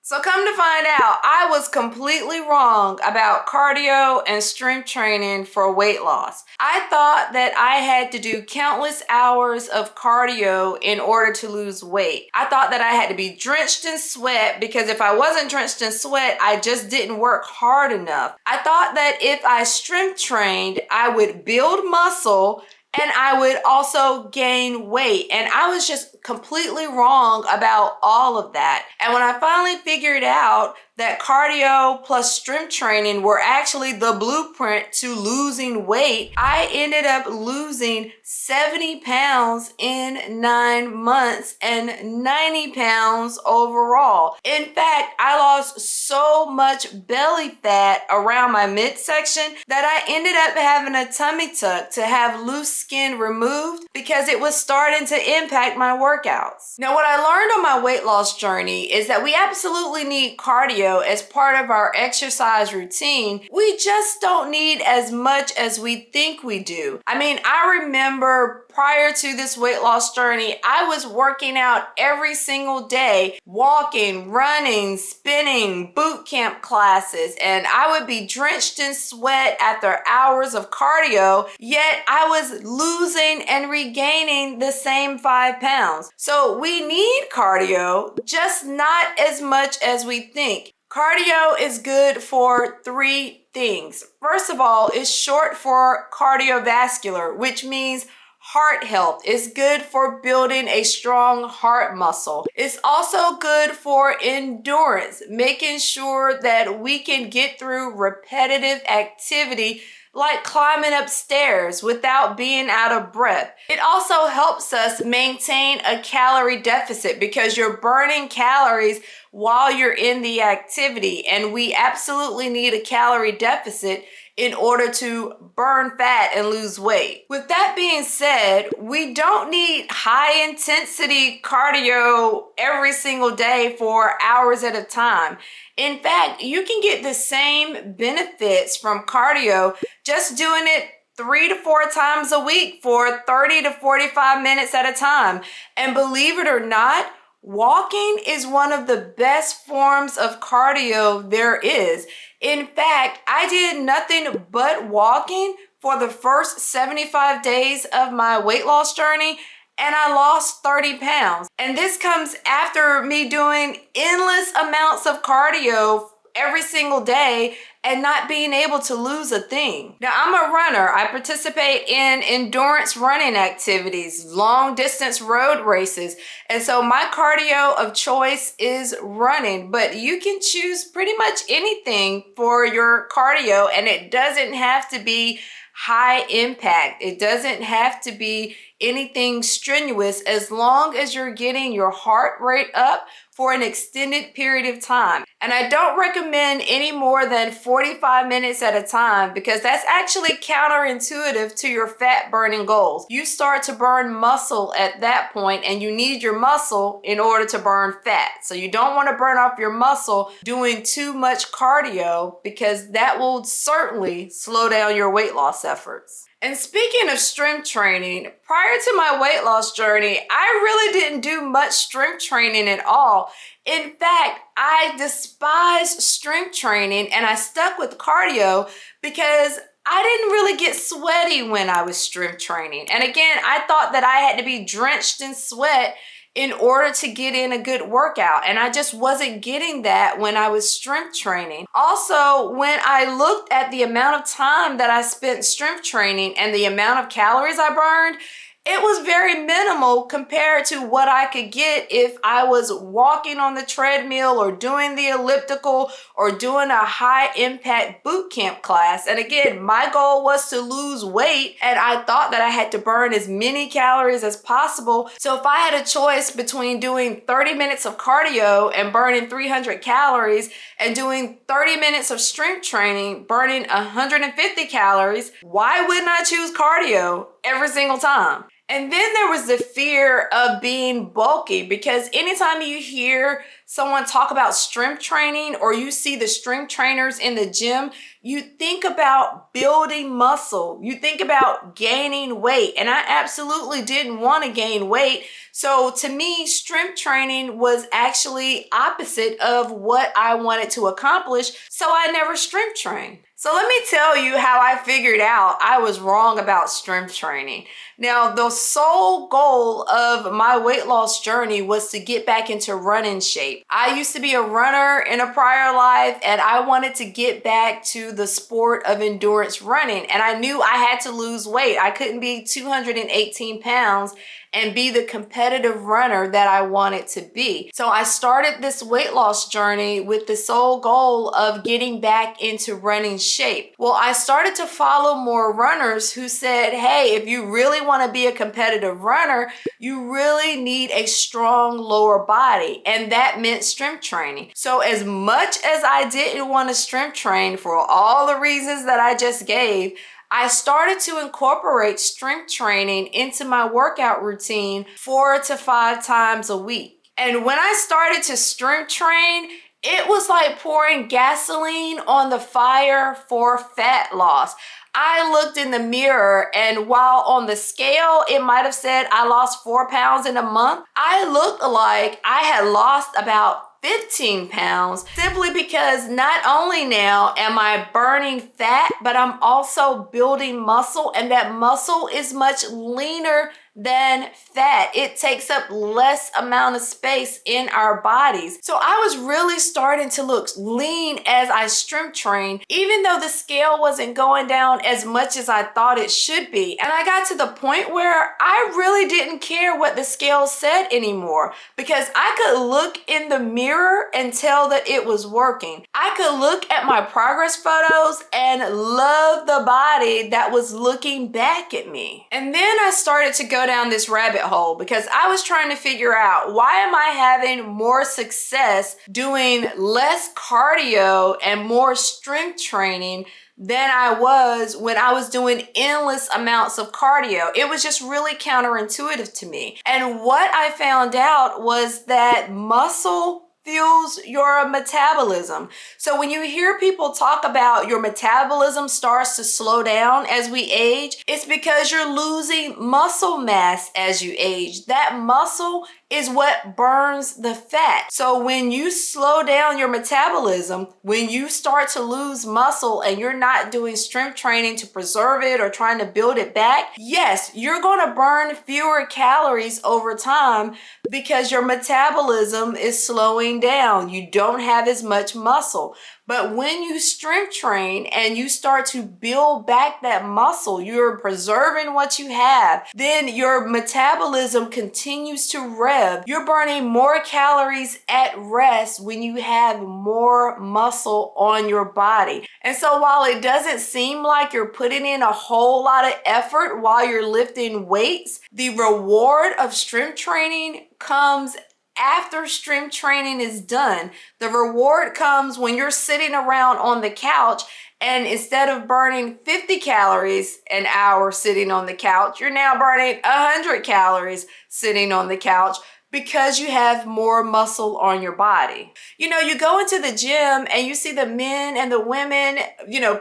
So come to find out, I was completely wrong about cardio and strength training for weight loss. I thought that I had to do countless hours of cardio in order to lose weight. I thought that I had to be drenched in sweat because if I wasn't drenched in sweat, I just didn't work hard enough. I thought that if I strength trained, I would build muscle and I would also gain weight. And I was just completely wrong about all of that. And when I finally figured out that cardio plus strength training were actually the blueprint to losing weight, I ended up losing 70 pounds in 9 months and 90 pounds overall. In fact, I lost so much belly fat around my midsection that I ended up having a tummy tuck to have loose skin removed because it was starting to impact my workouts. Now, what I learned on my weight loss journey is that we absolutely need cardio as part of our exercise routine. We just don't need as much as we think we do. I mean, I remember prior to this weight loss journey, I was working out every single day, walking, running, spinning, boot camp classes, and I would be drenched in sweat after hours of cardio, yet I was losing and regaining the same 5 pounds. So we need cardio, just not as much as we think. Cardio is good for 3 things. First of all, it's short for cardiovascular, which means heart health. It's good for building a strong heart muscle. It's also good for endurance, making sure that we can get through repetitive activity like climbing upstairs without being out of breath. It also helps us maintain a calorie deficit because you're burning calories while you're in the activity, and we absolutely need a calorie deficit in order to burn fat and lose weight. With that being said, we don't need high intensity cardio every single day for hours at a time. In fact, you can get the same benefits from cardio just doing it 3 to 4 times a week for 30 to 45 minutes at a time. And believe it or not, walking is one of the best forms of cardio there is. In fact, I did nothing but walking for the first 75 days of my weight loss journey, and I lost 30 pounds. And this comes after me doing endless amounts of cardio every single day and not being able to lose a thing. Now, I'm a runner. I participate in endurance running activities, long distance road races. And so my cardio of choice is running, but you can choose pretty much anything for your cardio, and it doesn't have to be high impact. It doesn't have to be anything strenuous as long as you're getting your heart rate up for an extended period of time. And I don't recommend any more than 45 minutes at a time because that's actually counterintuitive to your fat burning goals. You start to burn muscle at that point, and you need your muscle in order to burn fat. So you don't want to burn off your muscle doing too much cardio because that will certainly slow down your weight loss efforts. And speaking of strength training, prior to my weight loss journey, I really didn't do much strength training at all. In fact, I despised strength training and I stuck with cardio because I didn't really get sweaty when I was strength training. And again, I thought that I had to be drenched in sweat in order to get in a good workout. And I just wasn't getting that when I was strength training. Also, when I looked at the amount of time that I spent strength training and the amount of calories I burned, it was very minimal compared to what I could get if I was walking on the treadmill or doing the elliptical or doing a high impact boot camp class. And again, my goal was to lose weight, and I thought that I had to burn as many calories as possible. So if I had a choice between doing 30 minutes of cardio and burning 300 calories and doing 30 minutes of strength training, burning 150 calories, why wouldn't I choose cardio every single time? And then there was the fear of being bulky, because anytime you hear someone talk about strength training or you see the strength trainers in the gym, you think about building muscle. You think about gaining weight. And I absolutely didn't want to gain weight. So to me, strength training was actually opposite of what I wanted to accomplish. So I never strength trained. So let me tell you how I figured out I was wrong about strength training. Now, the sole goal of my weight loss journey was to get back into running shape. I used to be a runner in a prior life, and I wanted to get back to the sport of endurance running. And I knew I had to lose weight. I couldn't be 218 pounds and be the competitive runner that I wanted to be. So I started this weight loss journey with the sole goal of getting back into running shape. Well, I started to follow more runners who said, hey, if you really want to be a competitive runner, you really need a strong lower body. And that meant strength training. So as much as I didn't want to strength train for all the reasons that I just gave, I started to incorporate strength training into my workout routine 4 to 5 times a week. And when I started to strength train, it was like pouring gasoline on the fire for fat loss. I looked in the mirror, and while on the scale, it might have said I lost 4 pounds in a month, I looked like I had lost about 15 pounds simply because not only now am I burning fat, but I'm also building muscle, and that muscle is much leaner than fat. It takes up less amount of space in our bodies. So I was really starting to look lean as I strength trained, even though the scale wasn't going down as much as I thought it should be. And I got to the point where I really didn't care what the scale said anymore, because I could look in the mirror and tell that it was working. I could look at my progress photos and love the body that was looking back at me. And then I started to go down this rabbit hole because I was trying to figure out, why am I having more success doing less cardio and more strength training than I was when I was doing endless amounts of cardio? It was just really counterintuitive to me. And what I found out was that muscle fuels your metabolism. So when you hear people talk about your metabolism starts to slow down as we age, it's because you're losing muscle mass as you age. That muscle is what burns the fat. So when you slow down your metabolism, when you start to lose muscle and you're not doing strength training to preserve it or trying to build it back, yes, you're going to burn fewer calories over time because your metabolism is slowing down. You don't have as much muscle. But when you strength train and you start to build back that muscle, you're preserving what you have, then your metabolism continues to rev. You're burning more calories at rest when you have more muscle on your body. And so while it doesn't seem like you're putting in a whole lot of effort while you're lifting weights, the reward of strength training comes after strength training is done. The reward comes when you're sitting around on the couch, and instead of burning 50 calories an hour sitting on the couch, you're now burning 100 calories sitting on the couch because you have more muscle on your body. You know, you go into the gym and you see the men and the women,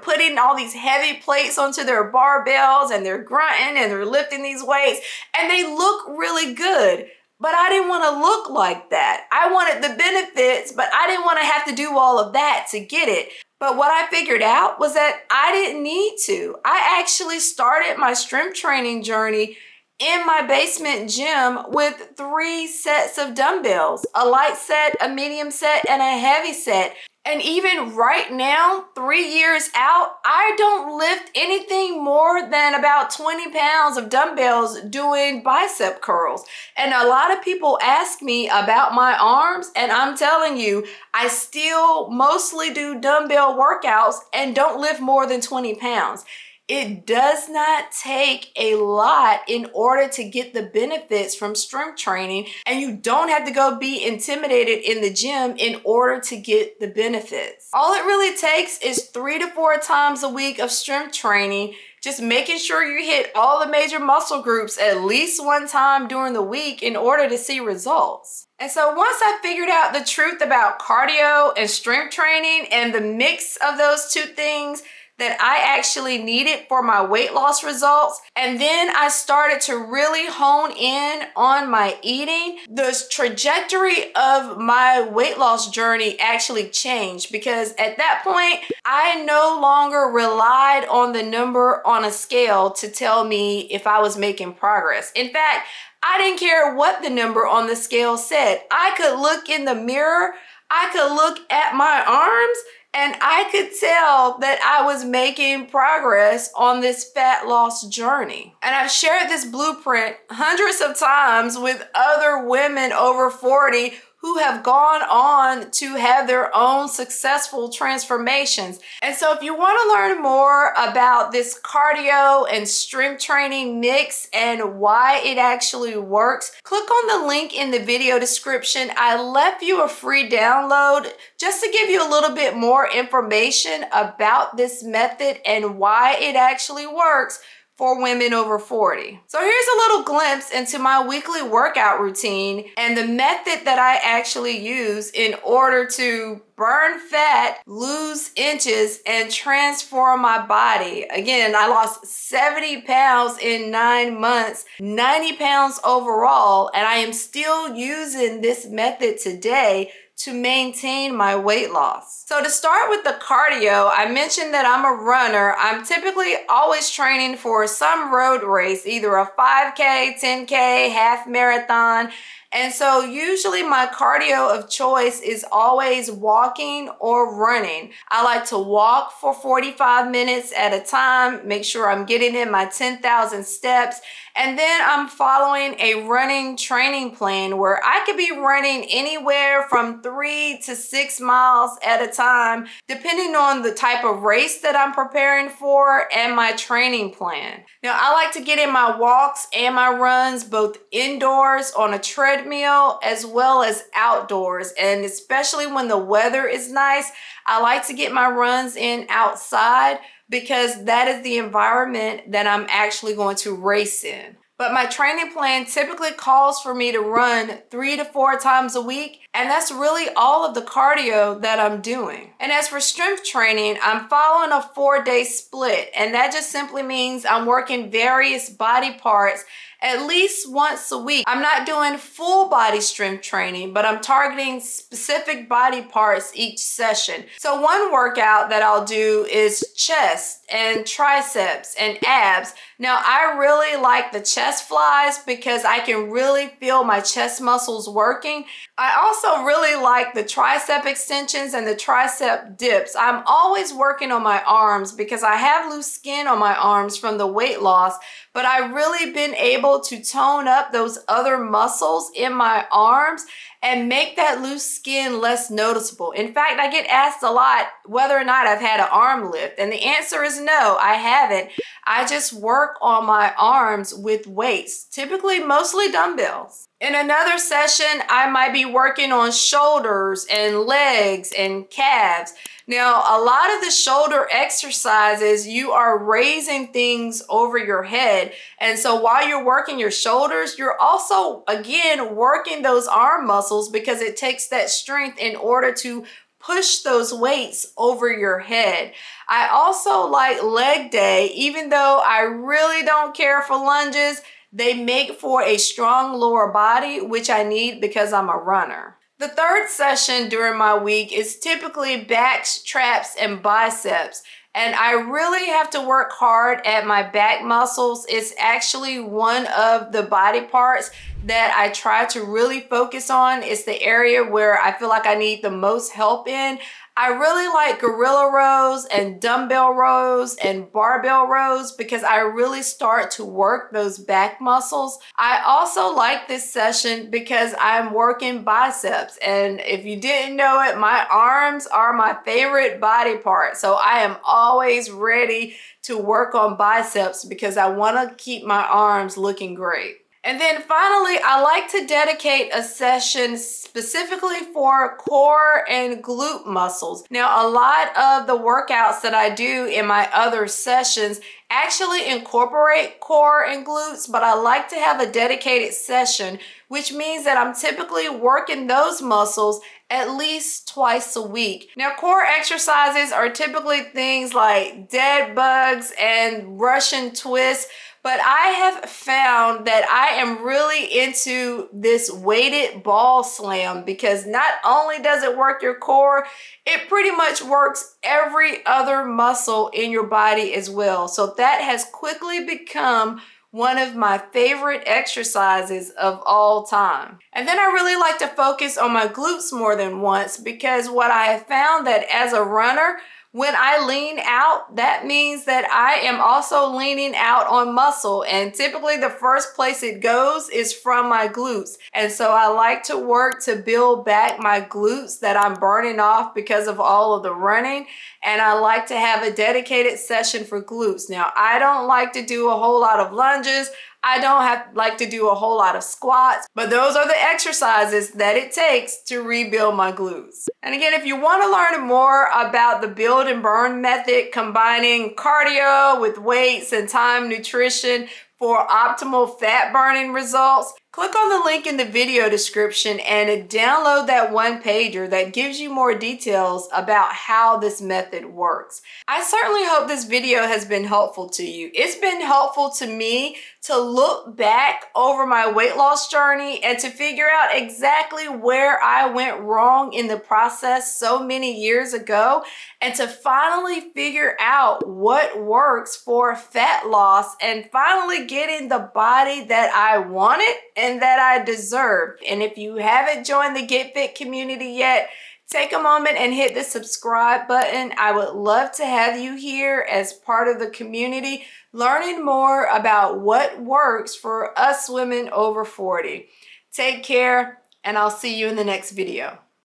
putting all these heavy plates onto their barbells, and they're grunting and they're lifting these weights, and they look really good. But I didn't want to look like that. I wanted the benefits, but I didn't want to have to do all of that to get it. But what I figured out was that I didn't need to. I actually started my strength training journey in my basement gym with 3 sets of dumbbells, a light set, a medium set, and a heavy set. And even right now, 3 years out, I don't lift anything more than about 20 pounds of dumbbells doing bicep curls. And a lot of people ask me about my arms, and I'm telling you, I still mostly do dumbbell workouts and don't lift more than 20 pounds. It does not take a lot in order to get the benefits from strength training, and you don't have to go be intimidated in the gym in order to get the benefits. All it really takes is 3 to 4 times a week of strength training, just making sure you hit all the major muscle groups at least one time during the week in order to see results. And so once I figured out the truth about cardio and strength training and the mix of those two things that I actually needed for my weight loss results, and then I started to really hone in on my eating, the trajectory of my weight loss journey actually changed, because at that point, I no longer relied on the number on a scale to tell me if I was making progress. In fact, I didn't care what the number on the scale said. I could look in the mirror, I could look at my arms, and I could tell that I was making progress on this fat loss journey. And I've shared this blueprint hundreds of times with other women over 40 who have gone on to have their own successful transformations. And so if you want to learn more about this cardio and strength training mix and why it actually works, click on the link in the video description. I left you a free download just to give you a little bit more information about this method and why it actually works for women over 40. So here's a little glimpse into my weekly workout routine and the method that I actually use in order to burn fat, lose inches, and transform my body. Again, I lost 70 pounds in 9 months, 90 pounds overall, and I am still using this method today to maintain my weight loss. So to start with the cardio, I mentioned that I'm a runner. I'm typically always training for some road race, either a 5K, 10K, half marathon. And so usually my cardio of choice is always walking or running. I like to walk for 45 minutes at a time, make sure I'm getting in my 10,000 steps. And then I'm following a running training plan where I could be running anywhere from 3 to 6 miles at a time, depending on the type of race that I'm preparing for and my training plan. Now, I like to get in my walks and my runs both indoors on a treadmill as well as outdoors. And especially when the weather is nice, I like to get my runs in outside, because that is the environment that I'm actually going to race in. But my training plan typically calls for me to run 3 to 4 times a week, and that's really all of the cardio that I'm doing. And as for strength training, I'm following a 4-day split, and that just simply means I'm working various body parts at least once a week. I'm not doing full body strength training, but I'm targeting specific body parts each session. So one workout that I'll do is chest and triceps and abs. Now, I really like the chest flies because I can really feel my chest muscles working. I also really like the tricep extensions and the tricep dips. I'm always working on my arms because I have loose skin on my arms from the weight loss, but I've really been able to tone up those other muscles in my arms and make that loose skin less noticeable. In fact, I get asked a lot whether or not I've had an arm lift, and the answer is no, I haven't. I just work on my arms with weights, typically mostly dumbbells. In another session, I might be working on shoulders and legs and calves. Now, a lot of the shoulder exercises, you are raising things over your head. And so while you're working your shoulders, you're also, again, working those arm muscles because it takes that strength in order to push those weights over your head. I also like leg day, even though I really don't care for lunges. They make for a strong lower body, which I need because I'm a runner. The third session during my week is typically backs, traps, and biceps. And I really have to work hard at my back muscles. It's actually one of the body parts that I try to really focus on. It's the area where I feel like I need the most help in. I really like gorilla rows and dumbbell rows and barbell rows because I really start to work those back muscles. I also like this session because I'm working biceps, and if you didn't know it, my arms are my favorite body part. So I am always ready to work on biceps because I want to keep my arms looking great. And then finally, I like to dedicate a session specifically for core and glute muscles. Now, a lot of the workouts that I do in my other sessions actually incorporate core and glutes, but I like to have a dedicated session, which means that I'm typically working those muscles at least twice a week. Now, core exercises are typically things like dead bugs and Russian twists, but I have found that I am really into this weighted ball slam because not only does it work your core, it pretty much works every other muscle in your body as well. So that has quickly become one of my favorite exercises of all time. And then I really like to focus on my glutes more than once because what I have found that as a runner, when I lean out, that means that I am also leaning out on muscle, and typically the first place it goes is from my glutes. And so I like to work to build back my glutes that I'm burning off because of all of the running, and I like to have a dedicated session for glutes. Now, I don't like to do a whole lot of lunges. I don't like to do a whole lot of squats, but those are the exercises that it takes to rebuild my glutes. And again, if you want to learn more about the build and burn method, combining cardio with weights and time nutrition for optimal fat burning results, click on the link in the video description and download that one-pager that gives you more details about how this method works. I certainly hope this video has been helpful to you. It's been helpful to me to look back over my weight loss journey and to figure out exactly where I went wrong in the process so many years ago, and to finally figure out what works for fat loss and finally getting the body that I wanted and that I deserve. And if you haven't joined the Get Fit community yet, take a moment and hit the subscribe button. I would love to have you here as part of the community, learning more about what works for us women over 40. Take care, and I'll see you in the next video.